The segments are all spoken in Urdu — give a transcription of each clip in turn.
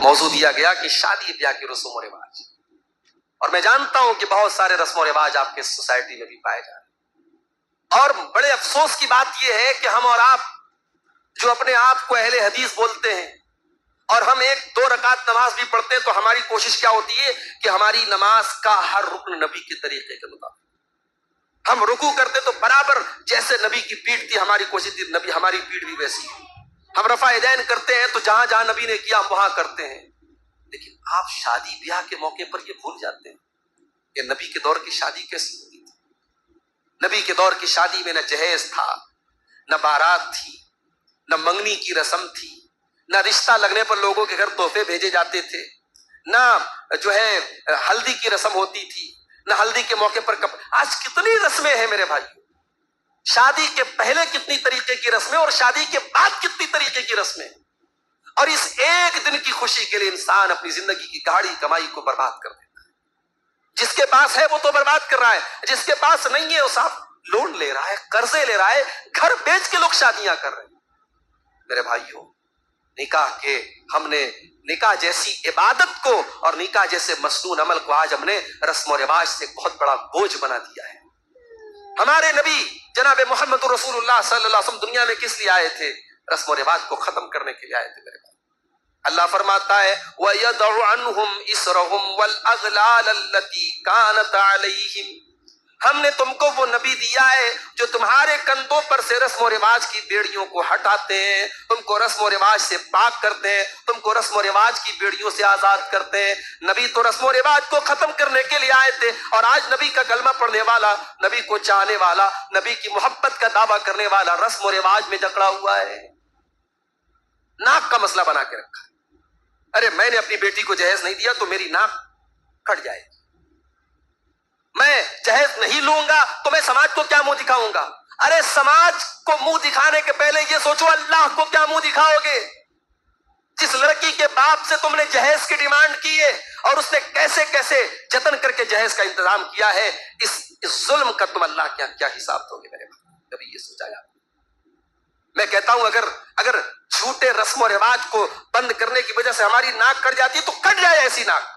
موضوع دیا گیا کہ شادی بیاہ کی رسم و رواج، اور میں جانتا ہوں کہ بہت سارے رسم و رواج آپ کے سوسائٹی میں بھی پائے جا رہے ہیں، اور بڑے افسوس کی بات یہ ہے کہ ہم اور آپ جو اپنے آپ کو اہل حدیث بولتے ہیں اور ہم 1-2 رکعت نماز بھی پڑھتے ہیں، تو ہماری کوشش کیا ہوتی ہے کہ ہماری نماز کا ہر رکن نبی کے طریقے کے مطابق، ہم رکوع کرتے تو برابر جیسے نبی کی پیٹھ تھی ہماری کوشش تھی نبی ہماری پیٹھ بھی ویسی ہے، ہم رفع یدین کرتے ہیں تو جہاں جہاں نبی نے کیا ہم وہاں کرتے ہیں، لیکن آپ شادی بیاہ کے موقع پر یہ بھول جاتے ہیں کہ نبی کے دور کی شادی کیسی ہوتی تھی۔ نبی کے دور کی شادی میں نہ جہیز تھا، نہ بارات تھی، نہ منگنی کی رسم تھی، نہ رشتہ لگنے پر لوگوں کے گھر تحفے بھیجے جاتے تھے، نہ ہلدی کی رسم ہوتی تھی، نہ ہلدی کے موقع پر آج کتنی رسمیں ہیں میرے بھائی، شادی کے پہلے کتنی طریقے کی رسمیں اور شادی کے بعد کتنی طریقے کی رسمیں، اور اس ایک دن کی خوشی کے لیے انسان اپنی زندگی کی گاڑی کمائی کو برباد کر دیتا ہے۔ جس کے پاس ہے وہ تو برباد کر رہا ہے، جس کے پاس نہیں ہے وہ صاحب لون لے رہا ہے، قرضے لے رہا ہے، گھر بیچ کے لوگ شادیاں کر رہے ہیں۔ میرے بھائیوں، نکاح کے ہم نے نکاح جیسی عبادت کو اور نکاح جیسے مسنون عمل کو آج ہم نے رسم و رواج سے بہت بڑا بوجھ بنا دیا ہے۔ ہمارے نبی جناب محمد رسول اللہ صلی اللہ علیہ وسلم دنیا میں کس لیے آئے تھے؟ رسم و رواج کو ختم کرنے کے لیے آئے تھے میرے بھائی۔ اللہ فرماتا ہے وَيَدَعُ عَنْهُمْ إِسْرَهُمْ وَالْأَغْلَالَ الَّتِي كَانَتْ عَلَيْهِمْ، ہم نے تم کو وہ نبی دیا ہے جو تمہارے کندھوں پر سے رسم و رواج کی بیڑیوں کو ہٹاتے ہیں، تم کو رسم و رواج سے پاک کرتے ہیں، تم کو رسم و رواج کی بیڑیوں سے آزاد کرتے ہیں۔ نبی تو رسم و رواج کو ختم کرنے کے لیے آئے تھے، اور آج نبی کا کلمہ پڑھنے والا، نبی کو چاہنے والا، نبی کی محبت کا دعویٰ کرنے والا رسم و رواج میں جکڑا ہوا ہے، ناک کا مسئلہ بنا کے رکھا ہے۔ ارے میں نے اپنی بیٹی کو جہیز نہیں دیا تو میری ناک کٹ جائے گی، میں جہیز نہیں لوں گا تو میں سماج کو کیا منہ دکھاؤں گا؟ ارے سماج کو منہ دکھانے کے پہلے یہ سوچو اللہ کو کیا منہ دکھاؤ گے؟ جس لڑکی کے باپ سے تم نے جہیز کی ڈیمانڈ کی ہے اور اس نے کیسے کیسے جتن کر کے جہیز کا انتظام کیا ہے، اس ظلم کا تم اللہ کیا حساب دو گے میرے بھائی؟ کبھی یہ سوچا یا؟ میں کہتا ہوں اگر جھوٹے رسم و رواج کو بند کرنے کی وجہ سے ہماری ناک کٹ جاتی ہے تو کٹ جائے ایسی ناک،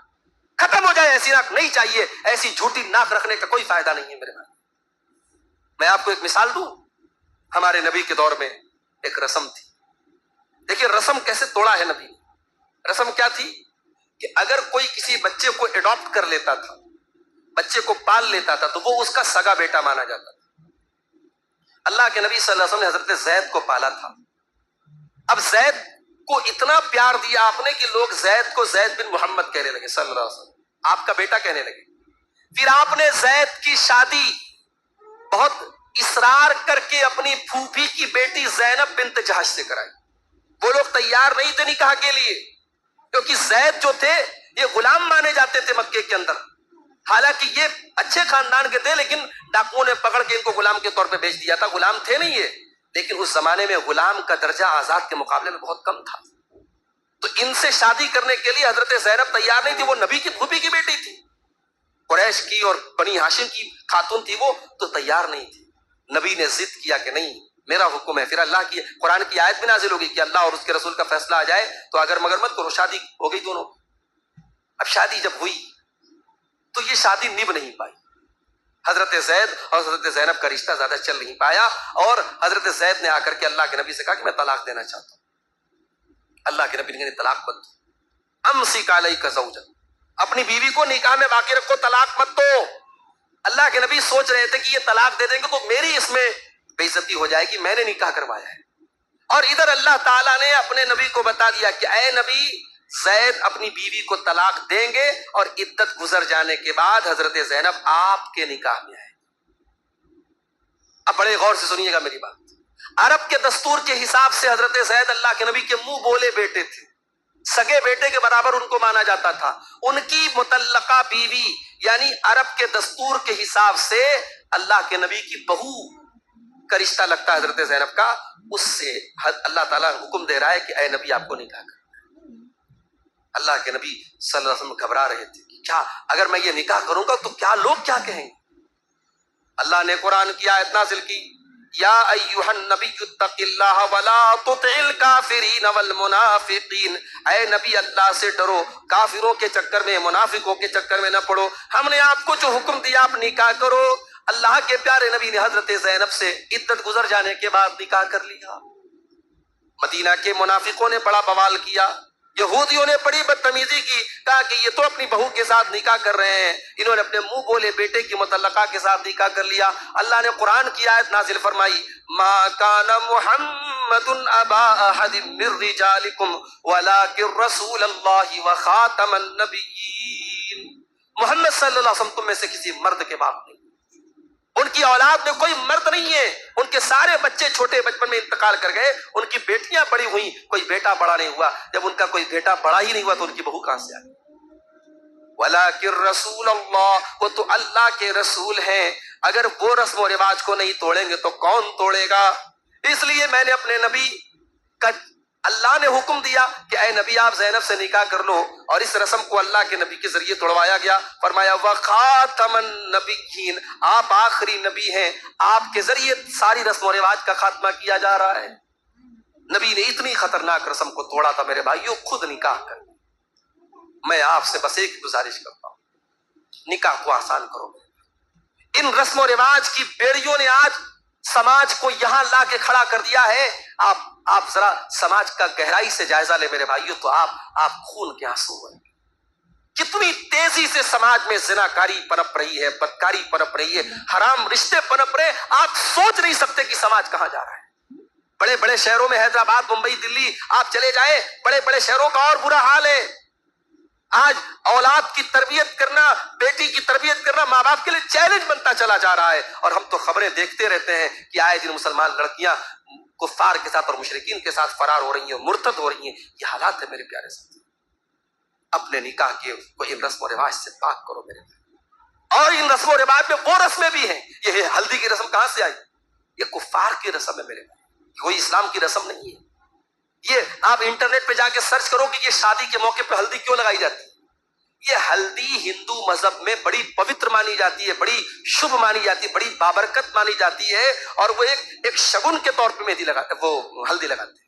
ختم ہو جائے ایسی ناک، نہیں چاہیے ایسی جھوٹی ناک رکھنے کا کوئی فائدہ نہیں ہے میرے بھائی۔ میں آپ کو ایک مثال دوں، ہمارے نبی کے دور میں ایک رسم تھی، دیکھیے رسم کیسے توڑا ہے نبی نے۔ رسم کیا تھی کہ اگر کوئی کسی بچے کو اڈاپٹ کر لیتا تھا، بچے کو پال لیتا تھا، تو وہ اس کا سگا بیٹا مانا جاتا تھا۔ اللہ کے نبی صلی اللہ علیہ وسلم نے حضرت زید کو پالا تھا، اب زید کو اتنا پیار دیا آپ نے کہ لوگ زید کو زید بن محمد کہنے لگے صلی اللہ علیہ وسلم، آپ کا بیٹا کہنے لگے۔ پھر آپ نے زید کی شادی بہت اصرار کر کے اپنی پھوپھی کی بیٹی زینب بنت جہش سے کرائی۔ وہ لوگ تیار نہیں تھے نکاح کے لیے، کیونکہ زید جو تھے یہ غلام مانے جاتے تھے مکے کے اندر، حالانکہ یہ اچھے خاندان کے تھے، لیکن ڈاکوؤں نے پکڑ کے ان کو غلام کے طور پہ بیچ دیا تھا۔ غلام تھے نہیں یہ، لیکن اس زمانے میں غلام کا درجہ آزاد کے مقابلے میں بہت کم تھا، تو ان سے شادی کرنے کے لیے حضرت زینب تیار نہیں تھی، وہ نبی کی پھوپھی کی بیٹی تھی، قریش کی اور بنی ہاشم کی خاتون تھی، وہ تو تیار نہیں تھی۔ نبی نے ضد کیا کہ نہیں میرا حکم ہے، پھر اللہ کی قرآن کی آیت بھی نازل ہوگی کہ اللہ اور اس کے رسول کا فیصلہ آ جائے تو اگر مگر مت کرو۔ شادی ہو گئی دونوں۔ اب شادی جب ہوئی تو یہ شادی نبھ نہیں پائی، حضرت زید اور حضرت زینب کا رشتہ زیادہ چل نہیں پایا، اور حضرت زید نے آ کر کے اللہ کے نبی سے کہا کہ میں طلاق دینا چاہتا ہوں۔ اللہ کے نبی نے کہا طلاق مت دو، امسک علیک زوجک، اپنی بیوی کو نکاح میں باقی رکھو، طلاق مت دو۔ اللہ کے نبی سوچ رہے تھے کہ یہ طلاق دے دیں گے تو میری اس میں بے عزتی ہو جائے گی، میں نے نکاح کروایا ہے، اور ادھر اللہ تعالیٰ نے اپنے نبی کو بتا دیا کہ اے نبی زید اپنی بیوی کو طلاق دیں گے، اور عدت گزر جانے کے بعد حضرت زینب آپ کے نکاح میں آئے۔ اب بڑے غور سے سنیے گا میری بات، عرب کے دستور کے حساب سے حضرت زید اللہ کے نبی کے منہ بولے بیٹے تھے، سگے بیٹے کے برابر ان کو مانا جاتا تھا۔ ان کی مطلقہ بیوی یعنی عرب کے دستور کے حساب سے اللہ کے نبی کی بہو کا رشتہ لگتا ہے حضرت زینب کا، اس سے اللہ تعالیٰ حکم دے رہا ہے کہ اے نبی آپ کو نکاح کرنا ہے۔ اللہ کے نبی صلی اللہ علیہ وسلم گھبرا رہے تھے کہ کیا اگر میں یہ نکاح کروں گا تو کیا لوگ کیا کہیں گے؟ اللہ نے قرآن کی آیت نازل کی یا ایھا النبی اتق اللہ ولا تطع الکافرین والمنافقین، اے نبی اللہ سے ڈرو، کافروں کے چکر میں منافقوں کے چکر میں نہ پڑو، ہم نے آپ کو جو حکم دیا آپ نکاح کرو۔ اللہ کے پیارے نبی نے حضرت زینب سے عدت گزر جانے کے بعد نکاح کر لیا۔ مدینہ کے منافقوں نے بڑا بوال کیا، یہودیوں نے بڑی بدتمیزی کی، کہا کہ یہ تو اپنی بہو کے ساتھ نکاح کر رہے ہیں، انہوں نے اپنے منہ بولے بیٹے کی مطلقہ کے ساتھ نکاح کر لیا۔ اللہ نے قرآن کی آیت نازل فرمائی، ما کان محمد ابا احد من رجالکم ولکن رسول اللہ وخاتم النبیین، محمد صلی اللہ علیہ وسلم تم میں سے کسی مرد کے باپ نہیں، ان کی اولاد میں کوئی مرد نہیں ہے، ان کے سارے بچے چھوٹے بچپن میں انتقال کر گئے، ان کی بیٹیاں بڑی ہوئیں، کوئی بیٹا بڑا نہیں ہوا، جب ان کا کوئی بیٹا بڑا ہی نہیں ہوا تو ان کی بہو کہاں سے آئی؟ وَلَٰكِن رسول اللہ، وہ تو اللہ کے رسول ہیں، اگر وہ رسم و رواج کو نہیں توڑیں گے تو کون توڑے گا؟ اس لیے میں نے اپنے نبی کا، اللہ نے حکم دیا کہ اے نبی آپ زینب سے نکاح کر لو، اور اس رسم کو اللہ کے نبی کے ذریعے توڑوایا گیا۔ فرمایا وخاتم النبیین، آپ آخری نبی ہیں، آپ کے ذریعے ساری رسم و رواج کا خاتمہ کیا جا رہا ہے۔ نبی نے اتنی خطرناک رسم کو توڑا تھا میرے بھائیوں، خود نکاح کر۔ میں آپ سے بس ایک گزارش کرتا ہوں، نکاح کو آسان کرو۔ ان رسم و رواج کی بیڑیوں نے آج سماج کو یہاں لا کے کھڑا کر دیا ہے۔ آپ ذرا سماج کا گہرائی سے جائزہ لے میرے بھائیوں تو آپ خون کے آنسو ہوئے۔ کتنی تیزی سے سماج میں زناکاری پنپ رہی ہے، بدکاری پنپ رہی ہے، حرام رشتے پنپ رہے، آپ سوچ نہیں سکتے کہ سماج کہاں جا رہا ہے۔ بڑے بڑے شہروں میں حیدرآباد، ممبئی، دلی آپ چلے جائیں، بڑے بڑے شہروں کا اور برا حال ہے۔ آج اولاد کی تربیت کرنا، بیٹی کی تربیت کرنا ماں باپ کے لیے چیلنج بنتا چلا جا رہا ہے، اور ہم تو خبریں دیکھتے رہتے ہیں کہ آئے دن مسلمان لڑکیاں کفار کے ساتھ اور مشرکین کے ساتھ فرار ہو رہی ہیں، مرتد ہو رہی ہیں۔ یہ حالات ہے میرے پیارے ساتھی۔ اپنے نکاح کے کو ان رسم و رواج سے پاک کرو میرے بھائی، اور ان رسم و رواج میں وہ رسمیں بھی ہیں۔ یہ ہلدی کی رسم کہاں سے آئی؟ یہ کفار کی رسم ہے میرے بھائی، کوئی اسلام کی رسم نہیں ہے۔ یہ آپ انٹرنیٹ پہ جا کے سرچ کرو کہ یہ شادی کے موقع پہ ہلدی کیوں لگائی جاتی ہے۔ یہ ہلدی ہندو مذہب میں بڑی پوتر مانی جاتی ہے، بڑی شبھ مانی جاتی ہے، بڑی بابرکت مانی جاتی ہے، اور وہ ایک شگن کے طور پہ مہندی لگاتے، وہ ہلدی لگاتے ہیں۔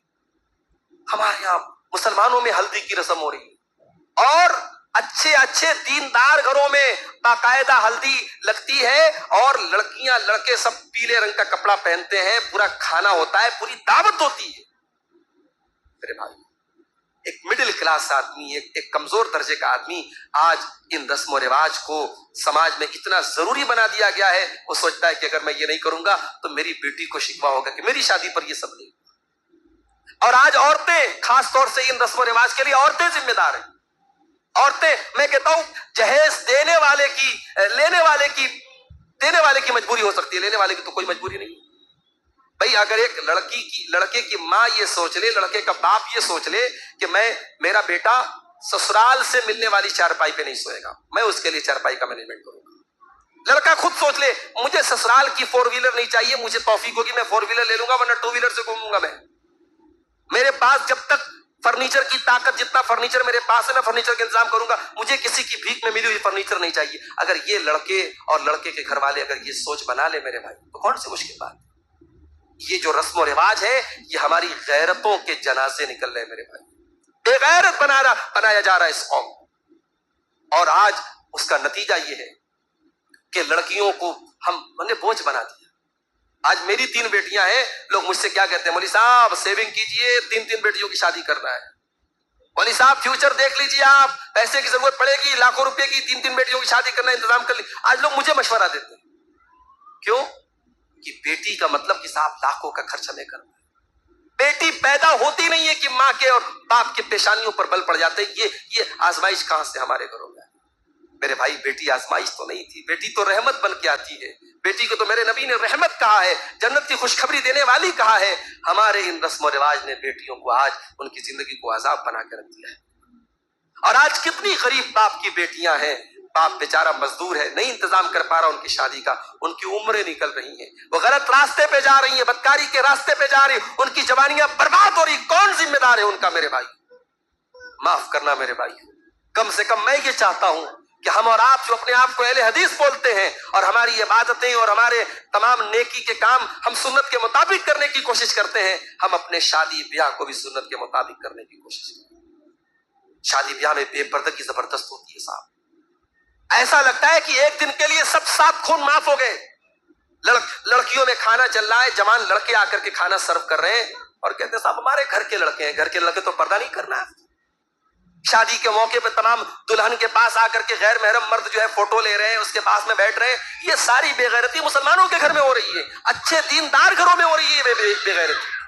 ہمارے یہاں مسلمانوں میں ہلدی کی رسم ہو رہی ہے، اور اچھے اچھے دیندار گھروں میں باقاعدہ ہلدی لگتی ہے، اور لڑکیاں لڑکے سب پیلے رنگ کا کپڑا پہنتے ہیں، پورا کھانا ہوتا ہے، پوری دعوت ہوتی ہے۔ میرے بھائی، ایک مڈل کلاس آدمی، ایک کمزور درجے کا آدمی آج ان رسم و رواج کو سماج میں اتنا ضروری بنا دیا گیا ہے، وہ سوچتا ہے کہ اگر میں یہ نہیں کروں گا تو میری بیٹی کو شکوہ ہوگا کہ میری شادی پر یہ سب نہیں۔ اور آج عورتیں، خاص طور سے ان رسم و رواج کے لیے عورتیں ذمہ دار ہیں۔ عورتیں، میں کہتا ہوں جہیز دینے والے کی مجبوری ہو سکتی ہے، لینے والے کی تو کوئی مجبوری نہیں۔ بھئی اگر ایک لڑکے کی ماں یہ سوچ لے، لڑکے کا باپ یہ سوچ لے کہ میرا بیٹا سسرال سے ملنے والی چارپائی پہ نہیں سوئے گا، میں اس کے لیے چارپائی کا مینجمنٹ کروں گا۔ لڑکا خود سوچ لے مجھے سسرال کی 4 ویلر نہیں چاہیے، مجھے توفیق ہوگی میں 4 ویلر لے لوں گا، ورنہ 2 ویلر سے گھوموں گا میں۔ میرے پاس جب تک فرنیچر کی طاقت، جتنا فرنیچر میرے پاس ہے میں فرنیچر کا انتظام کروں گا، مجھے کسی کی بھیک میں ملی ہوئی فرنیچر نہیں چاہیے۔ اگر یہ لڑکے اور لڑکے کے گھر والے اگر یہ سوچ بنا لے میرے بھائی تو کون سی مشکل بات ہے؟ یہ جو رسم و رواج ہے یہ ہماری غیرتوں کے جنازے نکل رہے ہیں میرے بھائی، بے غیرت بنایا جا رہا ہے اس قوم، اور آج اس کا نتیجہ یہ ہے کہ لڑکیوں کو ہم نے بوجھ بنا دیا۔ آج میری 3 بیٹیاں ہیں، لوگ مجھ سے کیا کہتے ہیں، مولوی صاحب سیونگ کیجئے، 3 بیٹیوں کی شادی کرنا ہے، مولوی صاحب فیوچر دیکھ لیجئے، آپ پیسے کی ضرورت پڑے گی، لاکھوں روپے کی 3 بیٹیوں کی شادی کرنا انتظام کر لی۔ آج لوگ مجھے مشورہ دیتے ہیں، کیوں؟ کہ بیٹی کا مطلب کہ صاحب لاکھوں کا خرچ ہمیں کرنا ہے۔ بیٹی پیدا ہوتی نہیں ہے کہ ماں کے اور باپ کے پیشانیوں پر بل پڑ جاتے ہیں۔ یہ آزمائش کہاں سے ہمارے گھروں میں؟ میرے بھائی بیٹی آزمائش تو نہیں تھی، بیٹی تو رحمت بن کے آتی ہے۔ بیٹی کو تو میرے نبی نے رحمت کہا ہے، جنت کی خوشخبری دینے والی کہا ہے۔ ہمارے ان رسم و رواج نے بیٹیوں کو آج ان کی زندگی کو عذاب بنا کے رکھ دیا ہے۔ اور آج کتنی غریب باپ کی بیٹیاں ہیں، باپ بیچارہ مزدور ہے، نہیں انتظام کر پا رہا ان کی شادی کا، ان کی عمریں نکل رہی ہیں، وہ غلط راستے پہ جا رہی ہیں، بدکاری کے راستے پہ جا رہی ہیں، ان کی جوانیاں برباد ہو رہی۔ کون ذمہ دار ہے ان کا میرے بھائی؟ معاف کرنا میرے بھائی، کم سے کم میں یہ چاہتا ہوں کہ ہم اور آپ جو اپنے آپ کو اہل حدیث بولتے ہیں اور ہماری عبادتیں اور ہمارے تمام نیکی کے کام ہم سنت کے مطابق کرنے کی کوشش کرتے ہیں، ہم اپنے شادی بیاہ کو بھی سنت کے مطابق کرنے کی کوشش کرتے ہیں۔ شادی بیاہ میں بے پردگی زبردست ہوتی ہے صاحب، ایسا لگتا ہے کہ ایک دن کے لیے سب صاف خون معاف ہو گئے۔ لڑکیوں میں کھانا چل رہا ہے، جوان لڑکے آ کر کے کھانا سرو کر رہے ہیں اور کہتے ہیں صاحب ہمارے گھر کے لڑکے ہیں، گھر کے لڑکے تو پردہ نہیں کرنا ہے۔ شادی کے موقع پہ تمام دلہن کے پاس آ کر کے غیر محرم مرد جو ہے فوٹو لے رہے ہیں، اس کے پاس میں بیٹھ رہے ہیں۔ یہ ساری بے غیرتی مسلمانوں کے گھر میں ہو رہی ہے، اچھے دیندار گھروں میں ہو رہی ہے بے غیرتی۔